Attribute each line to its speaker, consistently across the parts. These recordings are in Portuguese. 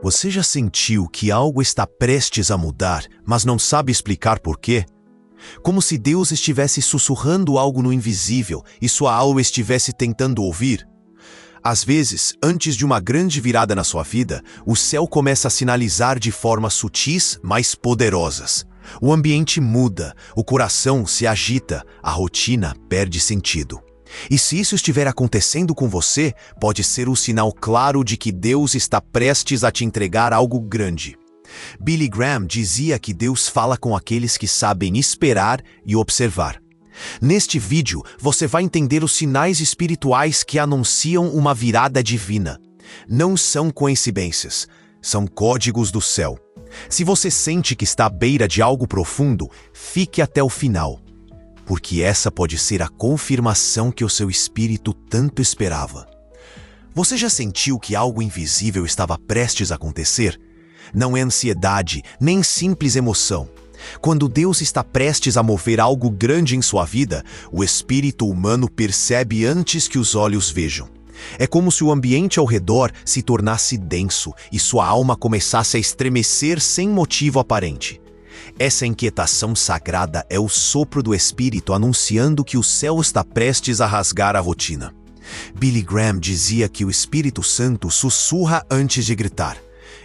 Speaker 1: Você já sentiu que algo está prestes a mudar, mas não sabe explicar por quê? Como se Deus estivesse sussurrando algo no invisível e sua alma estivesse tentando ouvir? Às vezes, antes de uma grande virada na sua vida, o céu começa a sinalizar de formas sutis, mas poderosas. O ambiente muda, o coração se agita, a rotina perde sentido. E se isso estiver acontecendo com você, pode ser um sinal claro de que Deus está prestes a te entregar algo grande. Billy Graham dizia que Deus fala com aqueles que sabem esperar e observar. Neste vídeo, você vai entender os sinais espirituais que anunciam uma virada divina. Não são coincidências, são códigos do céu. Se você sente que está à beira de algo profundo, fique até o final, porque essa pode ser a confirmação que o seu espírito tanto esperava. Você já sentiu que algo invisível estava prestes a acontecer? Não é ansiedade, nem simples emoção. Quando Deus está prestes a mover algo grande em sua vida, o espírito humano percebe antes que os olhos vejam. É como se o ambiente ao redor se tornasse denso e sua alma começasse a estremecer sem motivo aparente. Essa inquietação sagrada é o sopro do Espírito anunciando que o céu está prestes a rasgar a rotina. Billy Graham dizia que o Espírito Santo sussurra antes de gritar.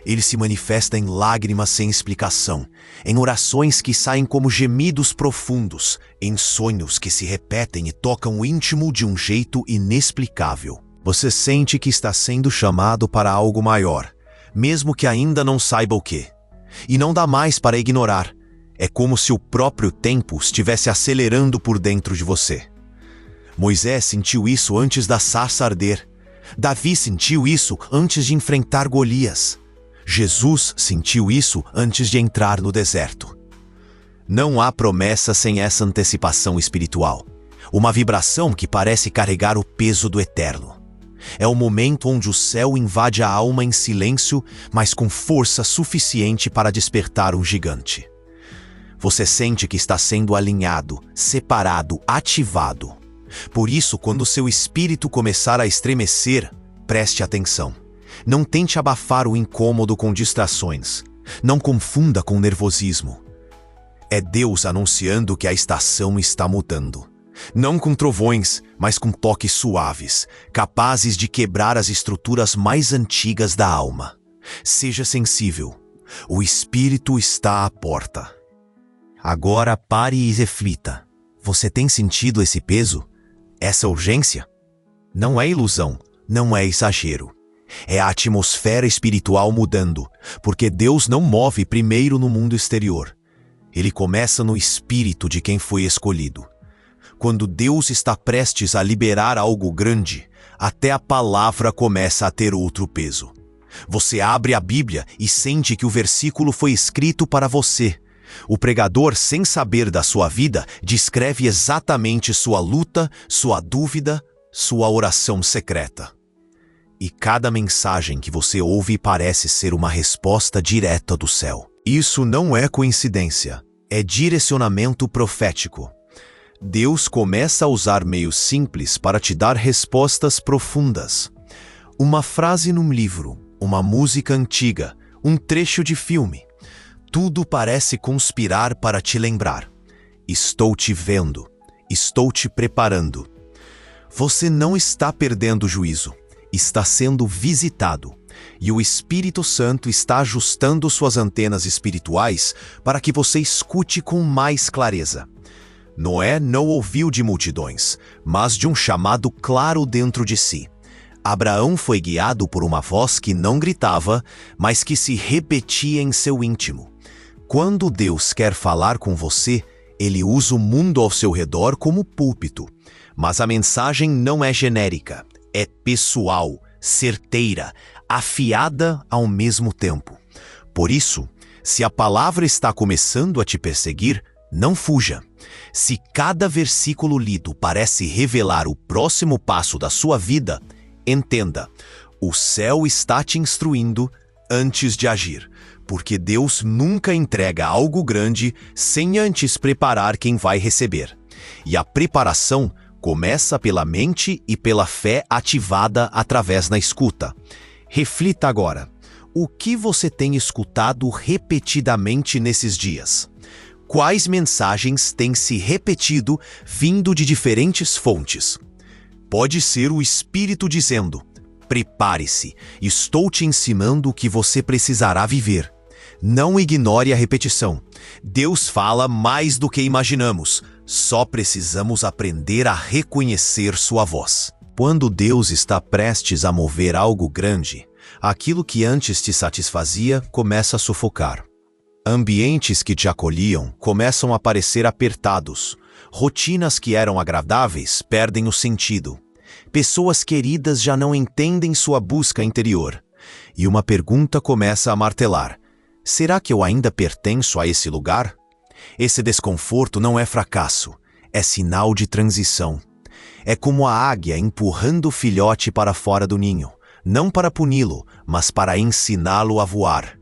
Speaker 1: Ele se manifesta em lágrimas sem explicação, em orações que saem como gemidos profundos, em sonhos que se repetem e tocam o íntimo de um jeito inexplicável. Você sente que está sendo chamado para algo maior, mesmo que ainda não saiba o quê. E não dá mais para ignorar. É como se o próprio tempo estivesse acelerando por dentro de você. Moisés sentiu isso antes da sarça arder. Davi sentiu isso antes de enfrentar Golias. Jesus sentiu isso antes de entrar no deserto. Não há promessa sem essa antecipação espiritual. Uma vibração que parece carregar o peso do eterno. É o momento onde o céu invade a alma em silêncio, mas com força suficiente para despertar um gigante. Você sente que está sendo alinhado, separado, ativado. Por isso, quando seu espírito começar a estremecer, preste atenção. Não tente abafar o incômodo com distrações. Não confunda com nervosismo. É Deus anunciando que a estação está mudando. Não com trovões, mas com toques suaves, capazes de quebrar as estruturas mais antigas da alma. Seja sensível. O Espírito está à porta. Agora pare e reflita. Você tem sentido esse peso? Essa urgência? Não é ilusão, não é exagero. É a atmosfera espiritual mudando, porque Deus não move primeiro no mundo exterior. Ele começa no espírito de quem foi escolhido. Quando Deus está prestes a liberar algo grande, até a palavra começa a ter outro peso. Você abre a Bíblia e sente que o versículo foi escrito para você. O pregador, sem saber da sua vida, descreve exatamente sua luta, sua dúvida, sua oração secreta. E cada mensagem que você ouve parece ser uma resposta direta do céu. Isso não é coincidência, é direcionamento profético. Deus começa a usar meios simples para te dar respostas profundas. Uma frase num livro, uma música antiga, um trecho de filme. Tudo parece conspirar para te lembrar. Estou te vendo, estou te preparando. Você não está perdendo o juízo, está sendo visitado. E o Espírito Santo está ajustando suas antenas espirituais para que você escute com mais clareza. Noé não ouviu de multidões, mas de um chamado claro dentro de si. Abraão foi guiado por uma voz que não gritava, mas que se repetia em seu íntimo. Quando Deus quer falar com você, Ele usa o mundo ao seu redor como púlpito. Mas a mensagem não é genérica, é pessoal, certeira, afiada ao mesmo tempo. Por isso, se a palavra está começando a te perseguir, não fuja. Se cada versículo lido parece revelar o próximo passo da sua vida, entenda, o céu está te instruindo antes de agir, porque Deus nunca entrega algo grande sem antes preparar quem vai receber. E a preparação começa pela mente e pela fé ativada através da escuta. Reflita agora. O que você tem escutado repetidamente nesses dias? Quais mensagens têm se repetido vindo de diferentes fontes? Pode ser o Espírito dizendo: prepare-se, estou te ensinando o que você precisará viver. Não ignore a repetição. Deus fala mais do que imaginamos. Só precisamos aprender a reconhecer sua voz. Quando Deus está prestes a mover algo grande, aquilo que antes te satisfazia começa a sufocar. Ambientes que te acolhiam começam a parecer apertados. Rotinas que eram agradáveis perdem o sentido. Pessoas queridas já não entendem sua busca interior. E uma pergunta começa a martelar: será que eu ainda pertenço a esse lugar? Esse desconforto não é fracasso, é sinal de transição. É como a águia empurrando o filhote para fora do ninho, não para puni-lo, mas para ensiná-lo a voar.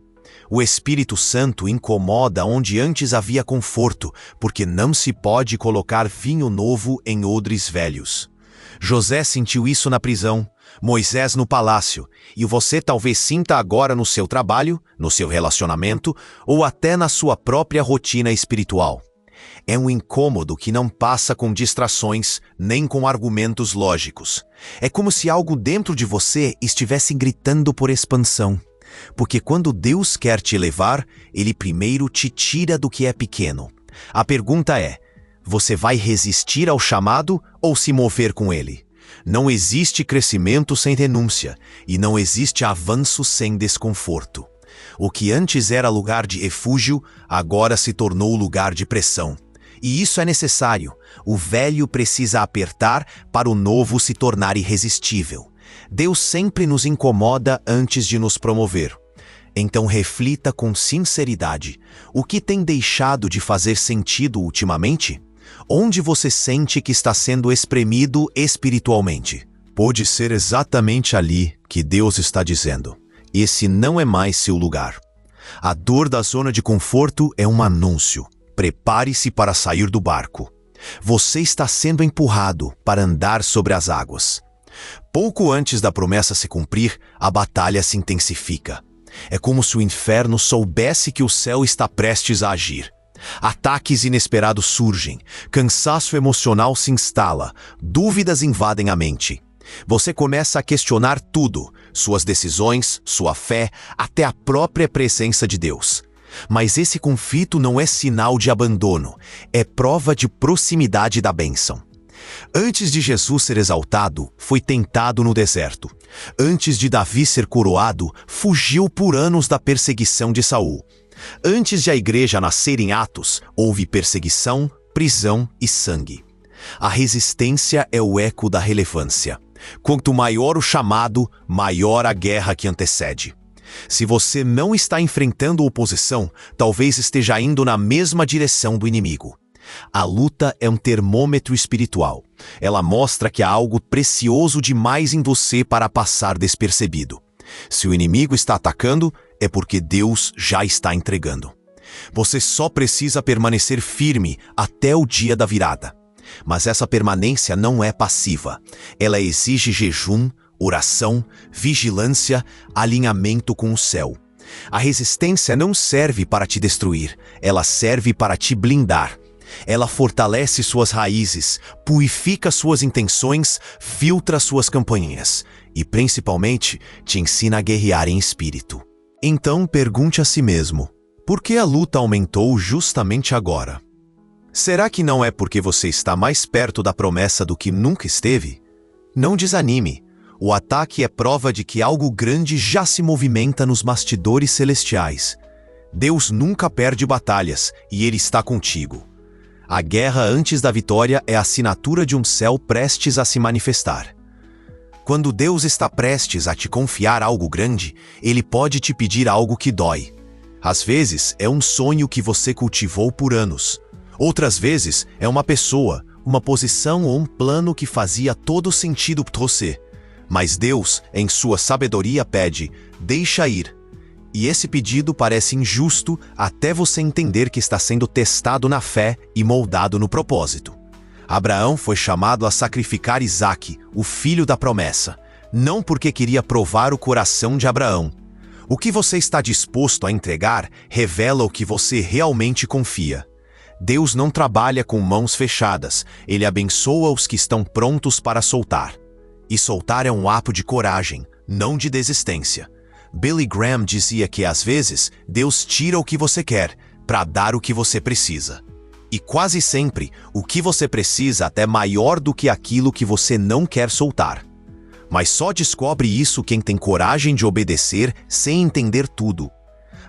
Speaker 1: O Espírito Santo incomoda onde antes havia conforto, porque não se pode colocar vinho novo em odres velhos. José sentiu isso na prisão, Moisés no palácio, e você talvez sinta agora no seu trabalho, no seu relacionamento ou até na sua própria rotina espiritual. É um incômodo que não passa com distrações nem com argumentos lógicos. É como se algo dentro de você estivesse gritando por expansão. Porque quando Deus quer te levar, Ele primeiro te tira do que é pequeno. A pergunta é: você vai resistir ao chamado ou se mover com ele? Não existe crescimento sem renúncia, e não existe avanço sem desconforto. O que antes era lugar de refúgio, agora se tornou lugar de pressão. E isso é necessário. O velho precisa apertar para o novo se tornar irresistível. Deus sempre nos incomoda antes de nos promover. Então reflita com sinceridade: o que tem deixado de fazer sentido ultimamente? Onde você sente que está sendo espremido espiritualmente? Pode ser exatamente ali que Deus está dizendo: esse não é mais seu lugar. A dor da zona de conforto é um anúncio. Prepare-se para sair do barco. Você está sendo empurrado para andar sobre as águas. Pouco antes da promessa se cumprir, a batalha se intensifica. É como se o inferno soubesse que o céu está prestes a agir. Ataques inesperados surgem, cansaço emocional se instala, dúvidas invadem a mente. Você começa a questionar tudo, suas decisões, sua fé, até a própria presença de Deus. Mas esse conflito não é sinal de abandono, é prova de proximidade da bênção. Antes de Jesus ser exaltado, foi tentado no deserto. Antes de Davi ser coroado, fugiu por anos da perseguição de Saul. Antes de a igreja nascer em Atos, houve perseguição, prisão e sangue. A resistência é o eco da relevância. Quanto maior o chamado, maior a guerra que antecede. Se você não está enfrentando oposição, talvez esteja indo na mesma direção do inimigo. A luta é um termômetro espiritual. Ela mostra que há algo precioso demais em você para passar despercebido. Se o inimigo está atacando, é porque Deus já está entregando. Você só precisa permanecer firme até o dia da virada. Mas essa permanência não é passiva. Ela exige jejum, oração, vigilância, alinhamento com o céu. A resistência não serve para te destruir, ela serve para te blindar. Ela fortalece suas raízes, purifica suas intenções, filtra suas campanhas e, principalmente, te ensina a guerrear em espírito. Então pergunte a si mesmo: por que a luta aumentou justamente agora? Será que não é porque você está mais perto da promessa do que nunca esteve? Não desanime. O ataque é prova de que algo grande já se movimenta nos bastidores celestiais. Deus nunca perde batalhas e Ele está contigo. A guerra antes da vitória é a assinatura de um céu prestes a se manifestar. Quando Deus está prestes a te confiar algo grande, Ele pode te pedir algo que dói. Às vezes, é um sonho que você cultivou por anos. Outras vezes, é uma pessoa, uma posição ou um plano que fazia todo sentido para você. Mas Deus, em sua sabedoria, pede: deixa ir. E esse pedido parece injusto até você entender que está sendo testado na fé e moldado no propósito. Abraão foi chamado a sacrificar Isaque, o filho da promessa, não porque queria provar o coração de Abraão. O que você está disposto a entregar revela o que você realmente confia. Deus não trabalha com mãos fechadas, Ele abençoa os que estão prontos para soltar. E soltar é um ato de coragem, não de desistência. Billy Graham dizia que às vezes Deus tira o que você quer para dar o que você precisa. E quase sempre o que você precisa é até maior do que aquilo que você não quer soltar. Mas só descobre isso quem tem coragem de obedecer sem entender tudo.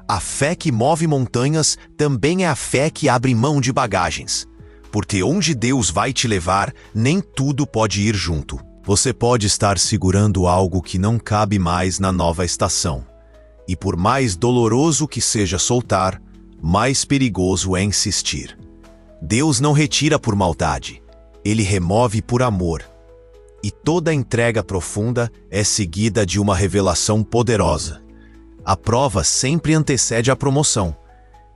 Speaker 1: A fé que move montanhas também é a fé que abre mão de bagagens. Porque onde Deus vai te levar, nem tudo pode ir junto. Você pode estar segurando algo que não cabe mais na nova estação. E por mais doloroso que seja soltar, mais perigoso é insistir. Deus não retira por maldade, Ele remove por amor. E toda entrega profunda é seguida de uma revelação poderosa. A prova sempre antecede a promoção.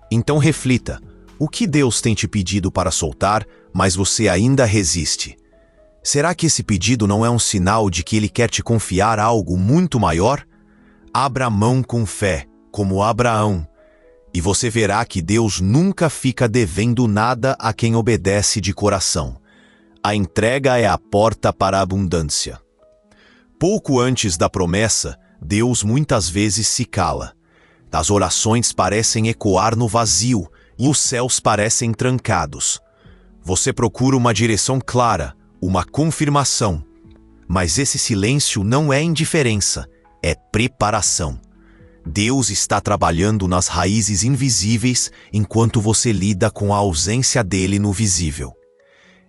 Speaker 1: Então reflita, o que Deus tem te pedido para soltar, mas você ainda resiste? Será que esse pedido não é um sinal de que Ele quer te confiar algo muito maior? Abra a mão com fé, como Abraão, e você verá que Deus nunca fica devendo nada a quem obedece de coração. A entrega é a porta para a abundância. Pouco antes da promessa, Deus muitas vezes se cala. As orações parecem ecoar no vazio e os céus parecem trancados. Você procura uma direção clara, uma confirmação. Mas esse silêncio não é indiferença, é preparação. Deus está trabalhando nas raízes invisíveis enquanto você lida com a ausência dele no visível.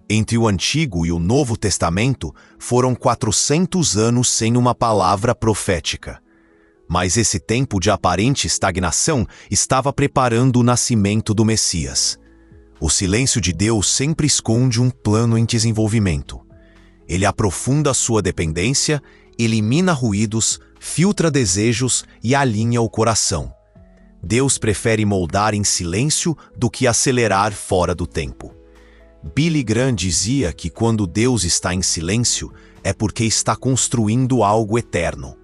Speaker 1: Entre o Antigo e o Novo Testamento foram 400 anos sem uma palavra profética. Mas esse tempo de aparente estagnação estava preparando o nascimento do Messias. O silêncio de Deus sempre esconde um plano em desenvolvimento. Ele aprofunda sua dependência, elimina ruídos, filtra desejos e alinha o coração. Deus prefere moldar em silêncio do que acelerar fora do tempo. Billy Graham dizia que quando Deus está em silêncio é porque está construindo algo eterno.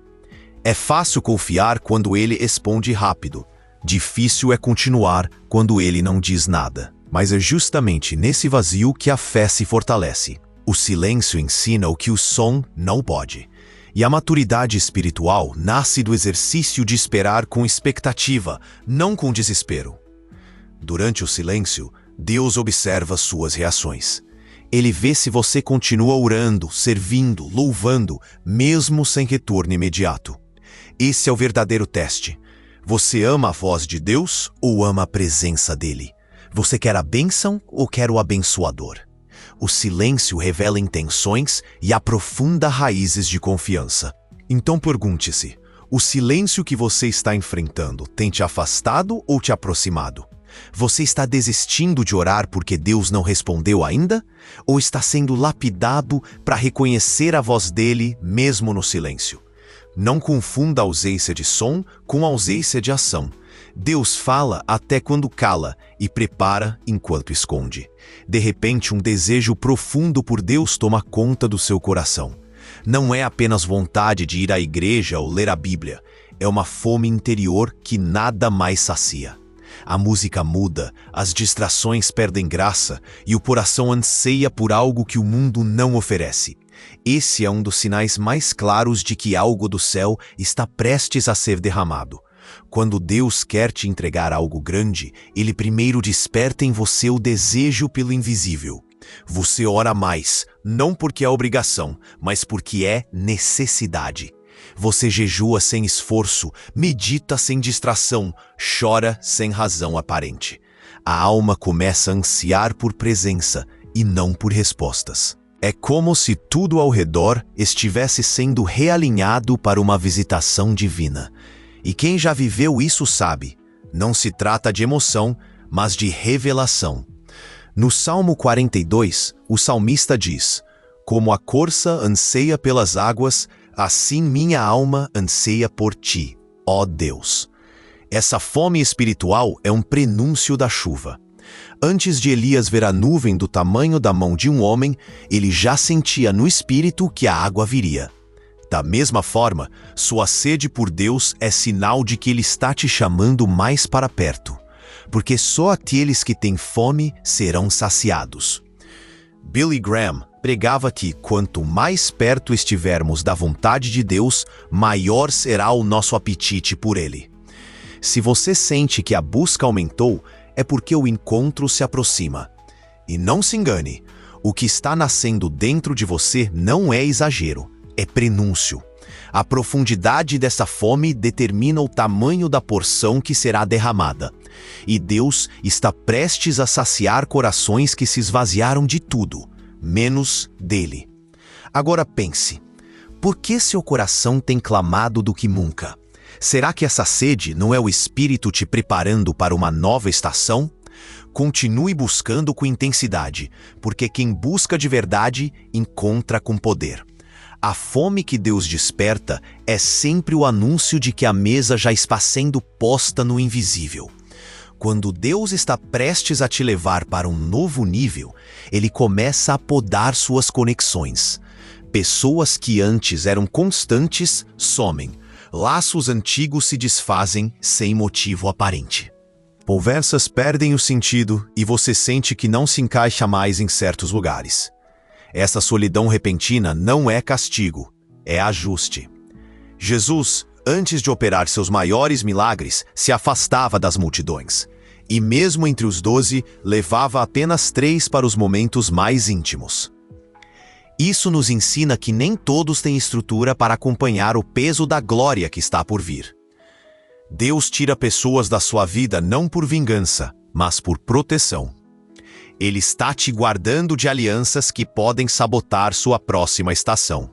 Speaker 1: É fácil confiar quando Ele responde rápido. Difícil é continuar quando Ele não diz nada. Mas é justamente nesse vazio que a fé se fortalece. O silêncio ensina o que o som não pode. E a maturidade espiritual nasce do exercício de esperar com expectativa, não com desespero. Durante o silêncio, Deus observa suas reações. Ele vê se você continua orando, servindo, louvando, mesmo sem retorno imediato. Esse é o verdadeiro teste. Você ama a voz de Deus ou ama a presença dele? Você quer a bênção ou quer o abençoador? O silêncio revela intenções e aprofunda raízes de confiança. Então pergunte-se, o silêncio que você está enfrentando tem te afastado ou te aproximado? Você está desistindo de orar porque Deus não respondeu ainda? Ou está sendo lapidado para reconhecer a voz dele mesmo no silêncio? Não confunda a ausência de som com a ausência de ação. Deus fala até quando cala e prepara enquanto esconde. De repente, um desejo profundo por Deus toma conta do seu coração. Não é apenas vontade de ir à igreja ou ler a Bíblia. É uma fome interior que nada mais sacia. A música muda, as distrações perdem graça e o coração anseia por algo que o mundo não oferece. Esse é um dos sinais mais claros de que algo do céu está prestes a ser derramado. Quando Deus quer te entregar algo grande, Ele primeiro desperta em você o desejo pelo invisível. Você ora mais, não porque é obrigação, mas porque é necessidade. Você jejua sem esforço, medita sem distração, chora sem razão aparente. A alma começa a ansiar por presença e não por respostas. É como se tudo ao redor estivesse sendo realinhado para uma visitação divina. E quem já viveu isso sabe, não se trata de emoção, mas de revelação. No Salmo 42, o salmista diz: "Como a corça anseia pelas águas, assim minha alma anseia por ti, ó Deus." Essa fome espiritual é um prenúncio da chuva. Antes de Elias ver a nuvem do tamanho da mão de um homem, ele já sentia no espírito que a água viria. Da mesma forma, sua sede por Deus é sinal de que Ele está te chamando mais para perto, porque só aqueles que têm fome serão saciados. Billy Graham pregava que, quanto mais perto estivermos da vontade de Deus, maior será o nosso apetite por Ele. Se você sente que a busca aumentou, é porque o encontro se aproxima. E não se engane, o que está nascendo dentro de você não é exagero, é prenúncio. A profundidade dessa fome determina o tamanho da porção que será derramada. E Deus está prestes a saciar corações que se esvaziaram de tudo, menos dele. Agora pense, por que seu coração tem clamado do que nunca? Será que essa sede não é o Espírito te preparando para uma nova estação? Continue buscando com intensidade, porque quem busca de verdade encontra com poder. A fome que Deus desperta é sempre o anúncio de que a mesa já está sendo posta no invisível. Quando Deus está prestes a te levar para um novo nível, Ele começa a podar suas conexões. Pessoas que antes eram constantes somem. Laços antigos se desfazem sem motivo aparente. Conversas perdem o sentido e você sente que não se encaixa mais em certos lugares. Essa solidão repentina não é castigo, é ajuste. Jesus, antes de operar seus maiores milagres, se afastava das multidões. E mesmo entre os 12, levava apenas 3 para os momentos mais íntimos. Isso nos ensina que nem todos têm estrutura para acompanhar o peso da glória que está por vir. Deus tira pessoas da sua vida não por vingança, mas por proteção. Ele está te guardando de alianças que podem sabotar sua próxima estação.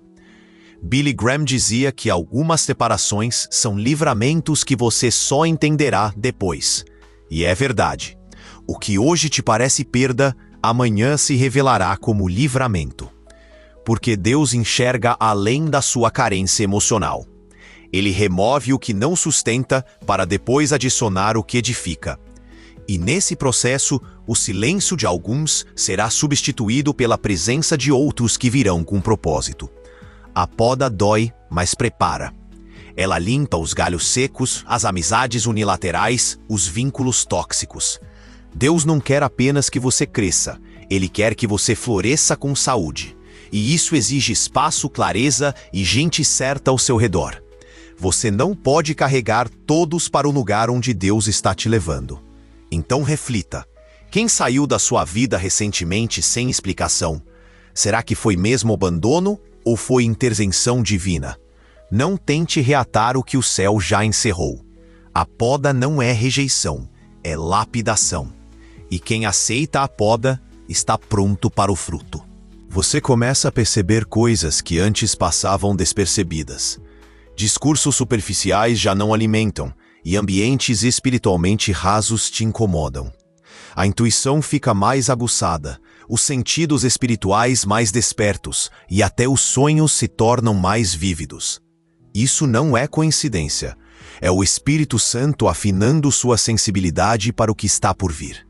Speaker 1: Billy Graham dizia que algumas separações são livramentos que você só entenderá depois. E é verdade. O que hoje te parece perda, amanhã se revelará como livramento. Porque Deus enxerga além da sua carência emocional. Ele remove o que não sustenta para depois adicionar o que edifica. E nesse processo, o silêncio de alguns será substituído pela presença de outros que virão com propósito. A poda dói, mas prepara. Ela limpa os galhos secos, as amizades unilaterais, os vínculos tóxicos. Deus não quer apenas que você cresça, Ele quer que você floresça com saúde. E isso exige espaço, clareza e gente certa ao seu redor. Você não pode carregar todos para o lugar onde Deus está te levando. Então reflita. Quem saiu da sua vida recentemente sem explicação? Será que foi mesmo abandono ou foi intervenção divina? Não tente reatar o que o céu já encerrou. A poda não é rejeição, é lapidação. E quem aceita a poda está pronto para o fruto. Você começa a perceber coisas que antes passavam despercebidas. Discursos superficiais já não alimentam, e ambientes espiritualmente rasos te incomodam. A intuição fica mais aguçada, os sentidos espirituais mais despertos, e até os sonhos se tornam mais vívidos. Isso não é coincidência. É o Espírito Santo afinando sua sensibilidade para o que está por vir.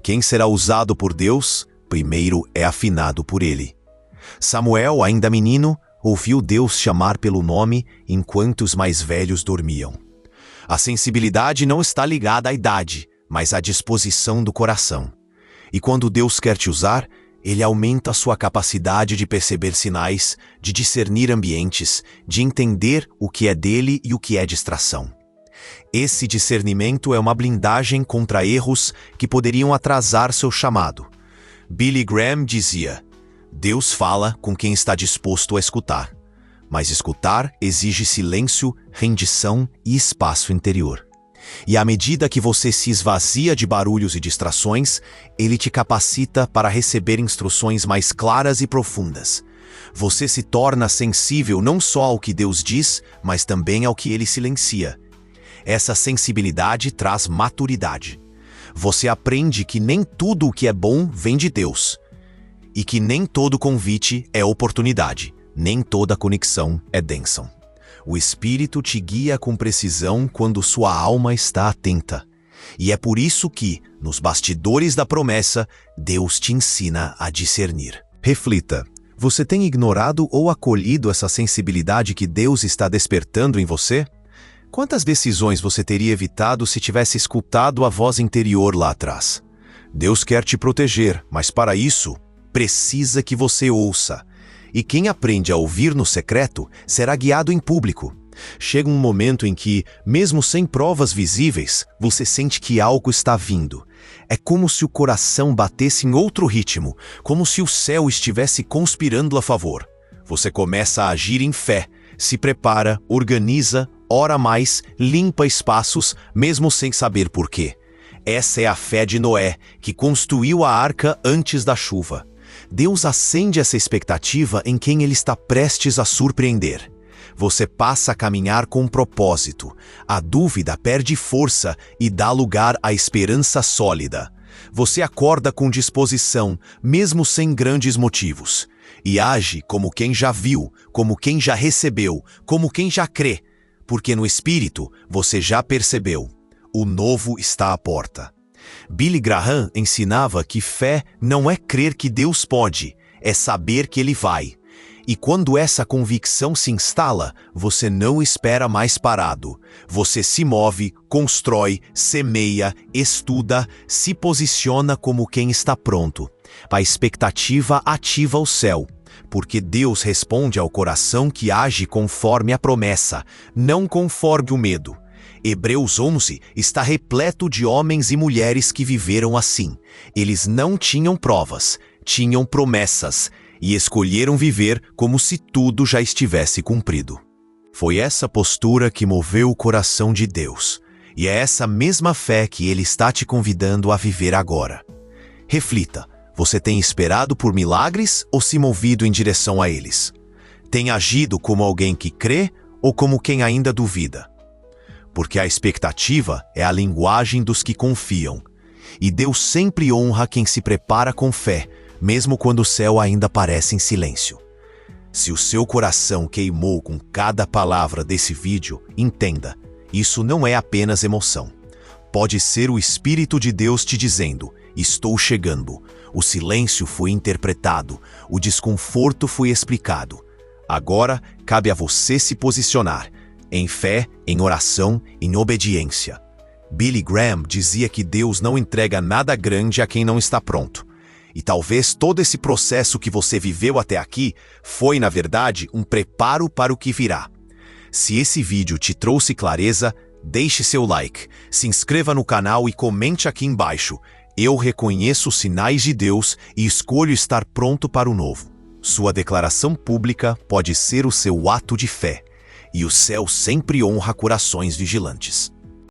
Speaker 1: Quem será usado por Deus, primeiro é afinado por Ele. Samuel, ainda menino, ouviu Deus chamar pelo nome enquanto os mais velhos dormiam. A sensibilidade não está ligada à idade, mas à disposição do coração. E quando Deus quer te usar, Ele aumenta a sua capacidade de perceber sinais, de discernir ambientes, de entender o que é dele e o que é distração. Esse discernimento é uma blindagem contra erros que poderiam atrasar seu chamado. Billy Graham dizia: Deus fala com quem está disposto a escutar. Mas escutar exige silêncio, rendição e espaço interior. E à medida que você se esvazia de barulhos e distrações, Ele te capacita para receber instruções mais claras e profundas. Você se torna sensível não só ao que Deus diz, mas também ao que Ele silencia. Essa sensibilidade traz maturidade. Você aprende que nem tudo o que é bom vem de Deus. E que nem todo convite é oportunidade. Nem toda conexão é bênção. O Espírito te guia com precisão quando sua alma está atenta. E é por isso que, nos bastidores da promessa, Deus te ensina a discernir. Reflita. Você tem ignorado ou acolhido essa sensibilidade que Deus está despertando em você? Quantas decisões você teria evitado se tivesse escutado a voz interior lá atrás? Deus quer te proteger, mas para isso, precisa que você ouça. E quem aprende a ouvir no secreto será guiado em público. Chega um momento em que, mesmo sem provas visíveis, você sente que algo está vindo. É como se o coração batesse em outro ritmo, como se o céu estivesse conspirando a favor. Você começa a agir em fé, se prepara, organiza, ora mais, limpa espaços, mesmo sem saber por quê. Essa é a fé de Noé, que construiu a arca antes da chuva. Deus acende essa expectativa em quem Ele está prestes a surpreender. Você passa a caminhar com propósito. A dúvida perde força e dá lugar à esperança sólida. Você acorda com disposição, mesmo sem grandes motivos. E age como quem já viu, como quem já recebeu, como quem já crê. Porque no Espírito você já percebeu. O novo está à porta. Billy Graham ensinava que fé não é crer que Deus pode, é saber que Ele vai. E quando essa convicção se instala, você não espera mais parado. Você se move, constrói, semeia, estuda, se posiciona como quem está pronto. A expectativa ativa o céu, porque Deus responde ao coração que age conforme a promessa, não conforme o medo. Hebreus 11 está repleto de homens e mulheres que viveram assim. Eles não tinham provas, tinham promessas, e escolheram viver como se tudo já estivesse cumprido. Foi essa postura que moveu o coração de Deus, e é essa mesma fé que Ele está te convidando a viver agora. Reflita, você tem esperado por milagres ou se movido em direção a eles? Tem agido como alguém que crê ou como quem ainda duvida? Porque a expectativa é a linguagem dos que confiam, e Deus sempre honra quem se prepara com fé, mesmo quando o céu ainda parece em silêncio. Se o seu coração queimou com cada palavra desse vídeo, entenda, isso não é apenas emoção. Pode ser o Espírito de Deus te dizendo, estou chegando. O silêncio foi interpretado, o desconforto foi explicado. Agora, cabe a você se posicionar, em fé, em oração, em obediência. Billy Graham dizia que Deus não entrega nada grande a quem não está pronto. E talvez todo esse processo que você viveu até aqui foi, na verdade, um preparo para o que virá. Se esse vídeo te trouxe clareza, deixe seu like, se inscreva no canal e comente aqui embaixo. Eu reconheço os sinais de Deus e escolho estar pronto para o novo. Sua declaração pública pode ser o seu ato de fé, e o céu sempre honra corações vigilantes.